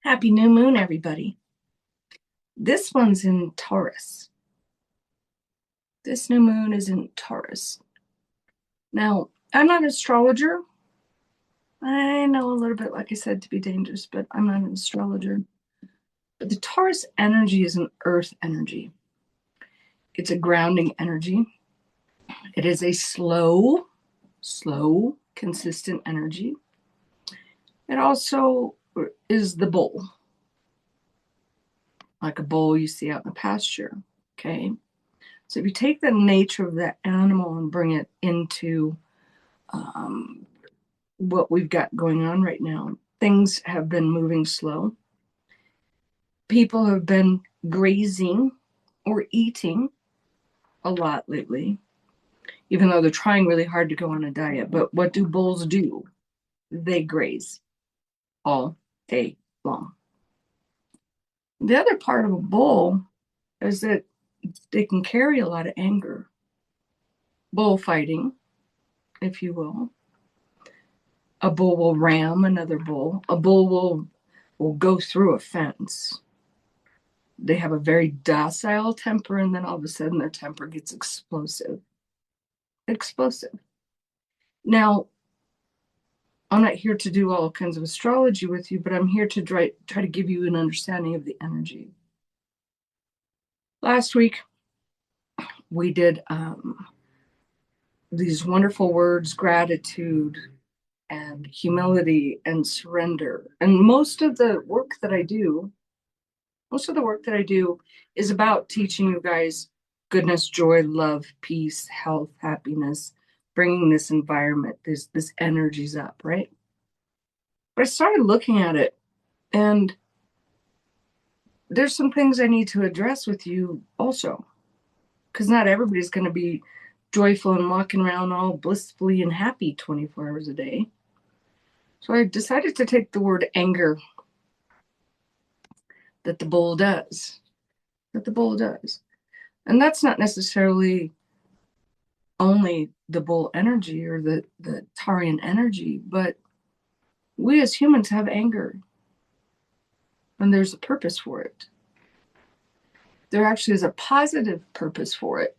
Happy new moon, everybody. This one's in Taurus. This new moon is in Taurus. Now, I'm not an astrologer. I know a little bit, like I said, to be dangerous, but I'm not an astrologer. But the Taurus energy is an earth energy. It's a grounding energy. It is a slow, consistent energy. It also is the bull, like a bull you see out in the pasture. Okay. So if you take the nature of that animal and bring it into what we've got going on right now, things have been moving slow. People have been grazing or eating a lot lately, even though they're trying really hard to go on a diet. But what do bulls do? They graze all day long. The other part of a bull is that they can carry a lot of anger. Bullfighting, if you will. A bull will ram another bull. A bull will go through a fence. They have a very docile temper, and then all of a sudden their temper gets explosive. Explosive. Now, I'm not here to do all kinds of astrology with you, but I'm here to try to give you an understanding of the energy. Last week, we did these wonderful words, gratitude and humility and surrender. And most of the work that I do is about teaching you guys goodness, joy, love, peace, health, happiness, bringing this environment, this energies up, right? But I started looking at it, and there's some things I need to address with you also, because not everybody's going to be joyful and walking around all blissfully and happy 24 hours a day. So I decided to take the word anger that the bull does. And that's not necessarily only the bull energy or the Taurian energy, but we as humans have anger. And there's a purpose for it. There actually is a positive purpose for it.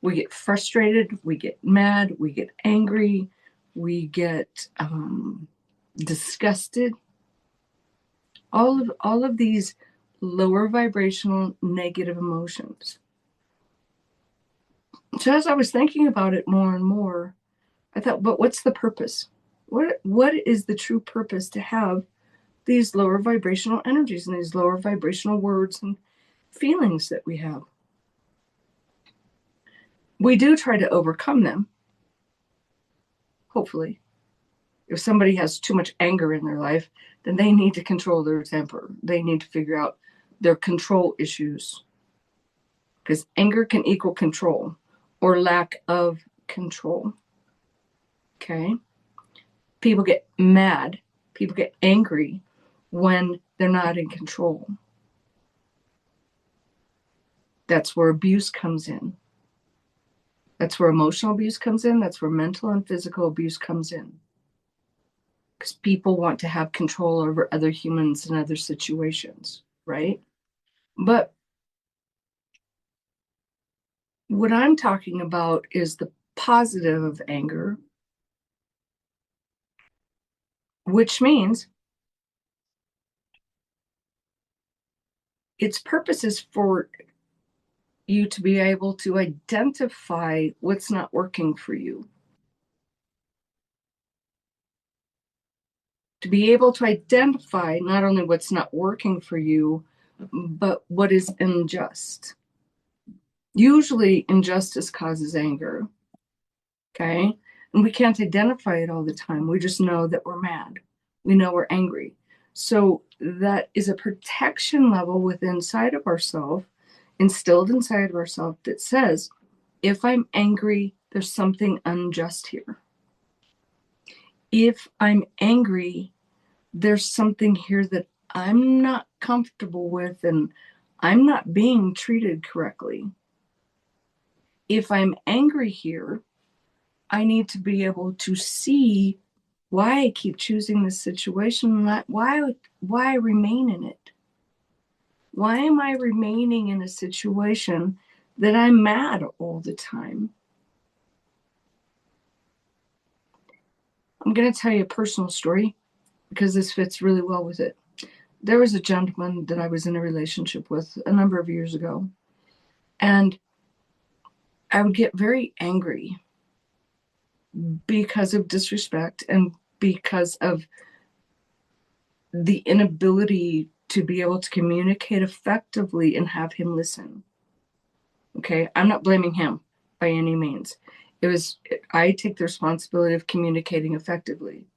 We get frustrated, we get mad, we get angry, we get disgusted. All of these lower vibrational negative emotions. So as I was thinking about it more and more, I thought, but what's the purpose? What is the true purpose to have these lower vibrational energies and these lower vibrational words and feelings that we have? We do try to overcome them, hopefully. If somebody has too much anger in their life, then they need to control their temper. They need to figure out their control issues, because anger can equal control or lack of control. Okay? People get mad, people get angry when they're not in control. That's where abuse comes in. That's where emotional abuse comes in. That's where mental and physical abuse comes in. Because people want to have control over other humans and other situations, right? But what I'm talking about is the positive of anger, which means its purpose is for you to be able to identify what's not working for you. To be able to identify not only what's not working for you, but what is unjust. Usually injustice causes anger, okay? And we can't identify it all the time. We just know that we're mad. We know we're angry. So that is a protection level within inside of ourselves, instilled inside of ourselves, that says, if I'm angry, there's something unjust here. If I'm angry, there's something here that I'm not comfortable with, and I'm not being treated correctly. If I'm angry here, I need to be able to see why I keep choosing this situation, why I remain in it. Why am I remaining in a situation that I'm mad all the time? I'm going to tell you a personal story because this fits really well with it. There was a gentleman that I was in a relationship with a number of years ago, and I would get very angry because of disrespect and because of the inability to be able to communicate effectively and have him listen. Okay, I'm not blaming him by any means. I take the responsibility of communicating effectively.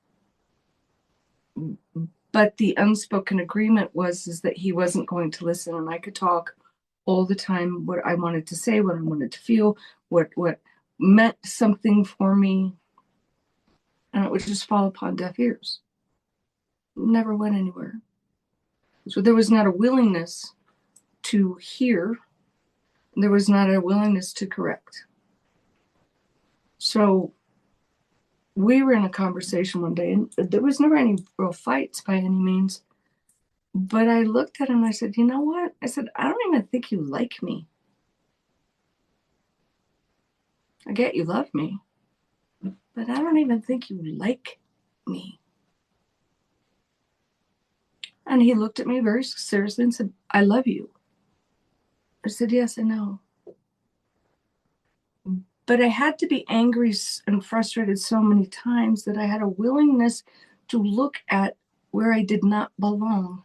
But the unspoken agreement is that he wasn't going to listen, and I could talk all the time what I wanted to say, what I wanted to feel, what meant something for me, and it would just fall upon deaf ears. Never went anywhere. So there was not a willingness to hear. There was not a willingness to correct. So we were in a conversation one day, and there was never any real fights by any means. But I looked at him and I said, you know what? I said, I don't even think you like me. I get you love me, but I don't even think you like me. And he looked at me very seriously and said, I love you. I said, yes, I know. But I had to be angry and frustrated so many times that I had a willingness to look at where I did not belong.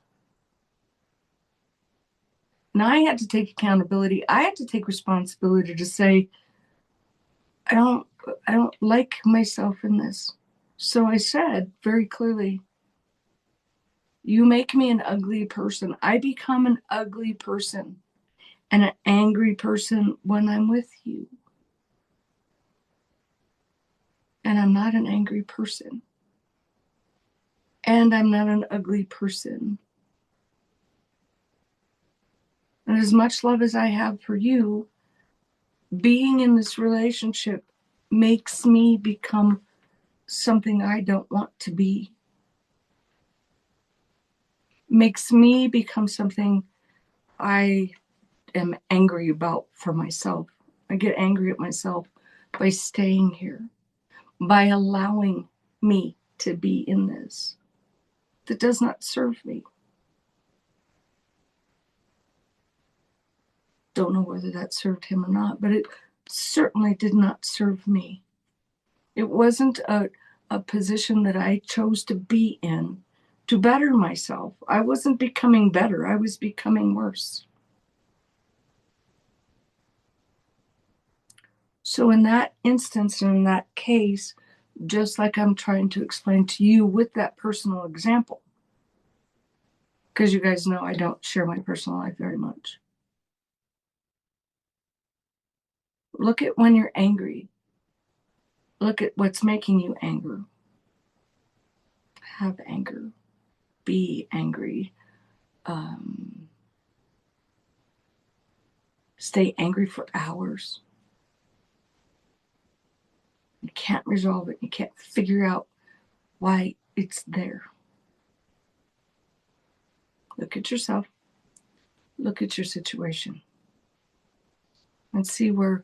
And I had to take accountability. I had to take responsibility to say, I don't like myself in this. So I said very clearly, you make me an ugly person. I become an ugly person and an angry person when I'm with you. And I'm not an angry person. And I'm not an ugly person. And as much love as I have for you, being in this relationship makes me become something I don't want to be. Makes me become something I am angry about for myself. I get angry at myself by staying here, by allowing me to be in this that does not serve me. Don't know whether that served him or not, but it certainly did not serve me. It wasn't a position that I chose to be in to better myself. I wasn't becoming better. I was becoming worse. So in that instance, and in that case, just like I'm trying to explain to you with that personal example, because you guys know I don't share my personal life very much. Look at when you're angry. Look at what's making you angry. Have anger. Be angry. Stay angry for hours. You can't resolve it. You can't figure out why it's there. Look at yourself. Look at your situation. And see where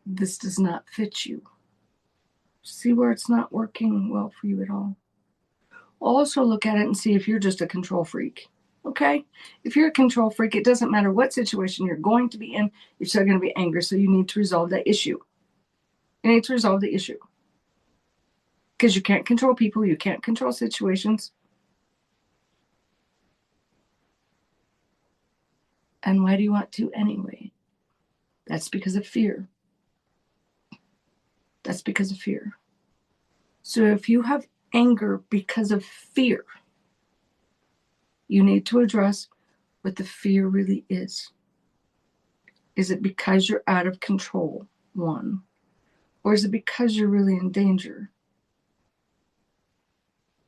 this does not fit you. See where it's not working well for you at all. Also look at it and see if you're just a control freak. Okay? If you're a control freak, it doesn't matter what situation you're going to be in, you're still going to be angry. So you need to resolve that issue. You need to resolve the issue. Because you can't control people, you can't control situations. And why do you want to anyway? That's because of fear. That's because of fear. So if you have anger because of fear, you need to address what the fear really is. Is it because you're out of control, one? Or is it because you're really in danger?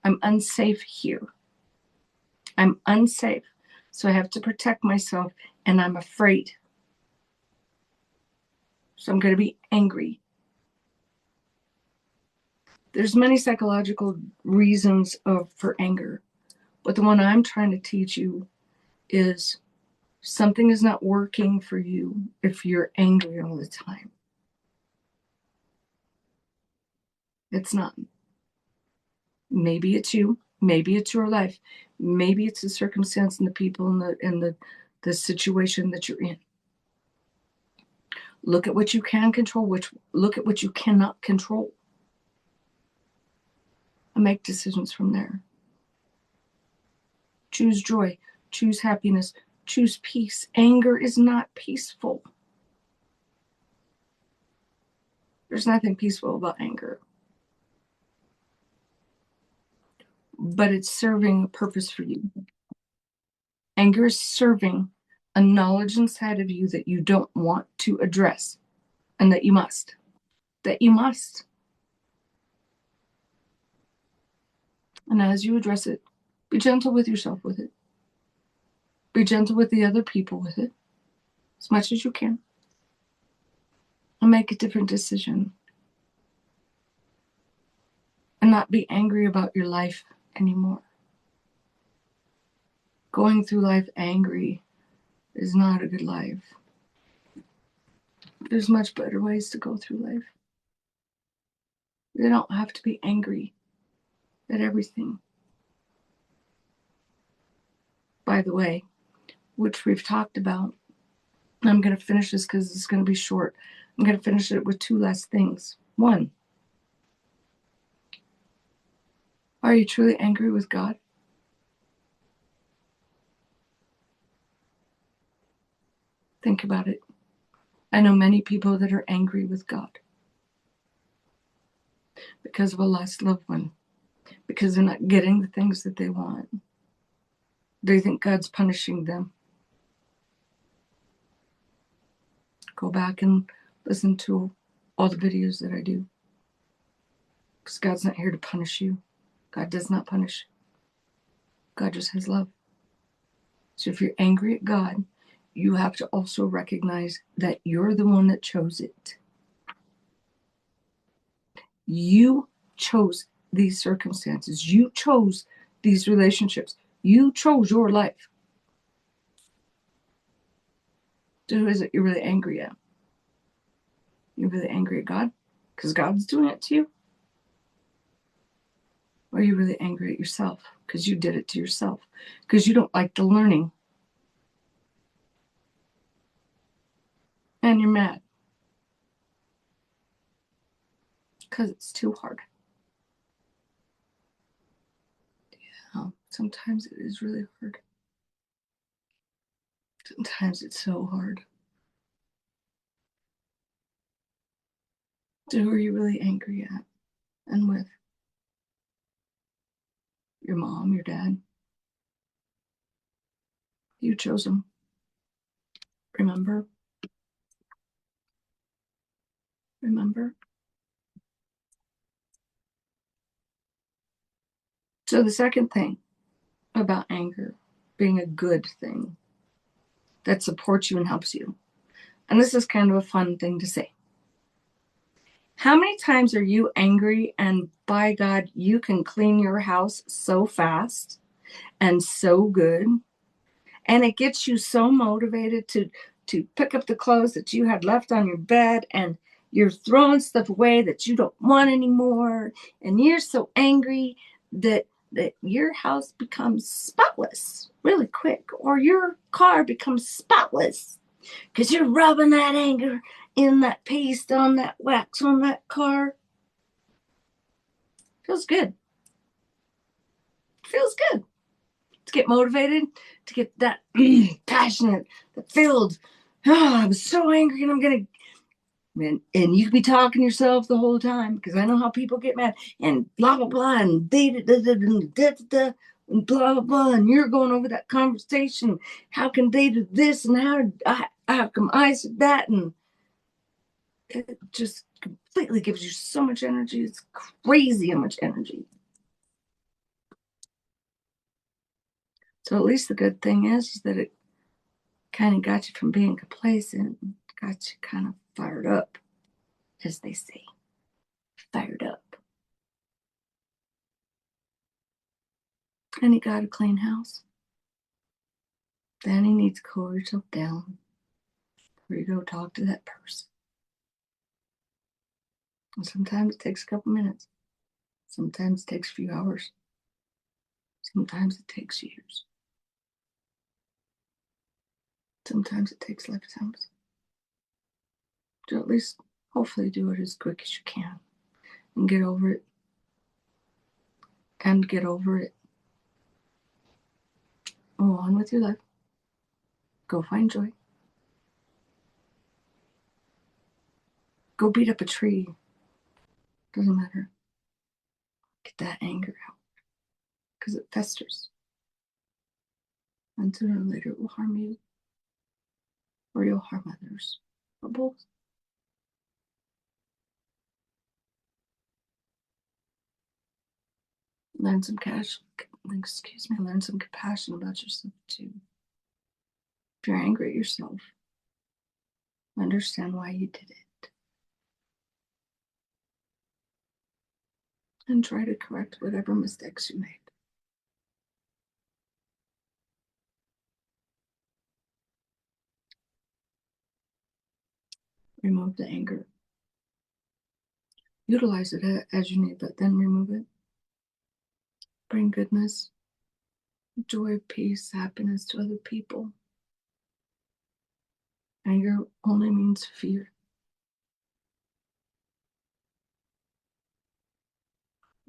I'm unsafe here. I'm unsafe. So I have to protect myself and I'm afraid. So I'm going to be angry. There's many psychological reasons for anger, but the one I'm trying to teach you is something is not working for you if you're angry all the time. It's not. Maybe it's you. Maybe it's your life. Maybe it's the circumstance and the people and the situation that you're in. Look at what you can control, look at what you cannot control, and make decisions from there. Choose joy, choose happiness, choose peace. Anger is not peaceful. There's nothing peaceful about anger. But it's serving a purpose for you. Anger is serving a knowledge inside of you that you don't want to address and that you must. That you must. And as you address it, be gentle with yourself with it. Be gentle with the other people with it as much as you can. And make a different decision. And not be angry about your life anymore. Going through life angry is not a good life. There's much better ways to go through life. You don't have to be angry at everything. By the way, which we've talked about, I'm going to finish this because it's going to be short. I'm going to finish it with two last things. One, are you truly angry with God? Think about it. I know many people that are angry with God because of a lost loved one, because they're not getting the things that they want. They think God's punishing them. Go back and listen to all the videos that I do. Because God's not here to punish you. God does not punish. God just has love. So if you're angry at God, you have to also recognize that you're the one that chose it. You chose these circumstances. You chose these relationships. You chose your life. So who is it you're really angry at? You're really angry at God because God's doing it to you? Or are you really angry at yourself because you did it to yourself? Because you don't like the learning. And you're mad. Because it's too hard. Yeah, sometimes it is really hard. Sometimes it's so hard. So who are you really angry at and with? Your mom, your dad? You chose them. Remember? Remember? So the second thing about anger being a good thing that supports you and helps you, and this is kind of a fun thing to say. How many times are you angry and by God, you can clean your house so fast and so good, and it gets you so motivated to pick up the clothes that you had left on your bed, and you're throwing stuff away that you don't want anymore, and you're so angry that your house becomes spotless really quick, or your car becomes spotless because you're rubbing that anger in that paste on that wax on that car. Feels good. Feels good to get motivated, to get that passionate, that filled. Oh, I was so angry and I'm going to, and you could be talking to yourself the whole time because I know how people get mad and blah, blah, blah, and and blah, blah, blah. And you're going over that conversation. How can they do this? And how come I said that? And it just completely gives you so much energy. It's crazy how much energy. So at least the good thing is that it kind of got you from being complacent, got you kind of fired up, as they say. Fired up. and he got a clean house. Then he needs to cool yourself down before you go talk to that person. And sometimes it takes a couple minutes. Sometimes it takes a few hours. Sometimes it takes years. Sometimes it takes lifetimes. So at least, hopefully, do it as quick as you can and get over it. And get over it. Go on with your life. Go find joy. Go beat up a tree. Doesn't matter. Get that anger out because it festers. And sooner or later it will harm you or you'll harm others or both. Learn some learn some compassion about yourself too. If you're angry at yourself, understand why you did it. And try to correct whatever mistakes you made. Remove the anger. Utilize it as you need, but then remove it. Bring goodness, joy, peace, happiness to other people. Anger only means fear.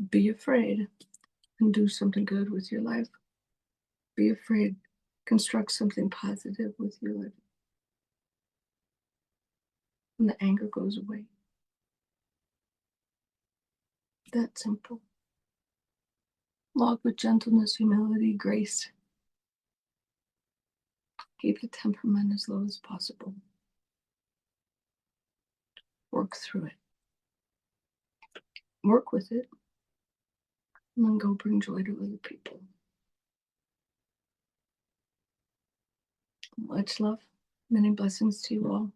Be afraid and do something good with your life. Be afraid. Construct something positive with your life. And the anger goes away. That simple. Walk with gentleness, humility, grace. Keep the temperament as low as possible. Work through it. Work with it. And then go bring joy to other people. Much love. Many blessings to you all.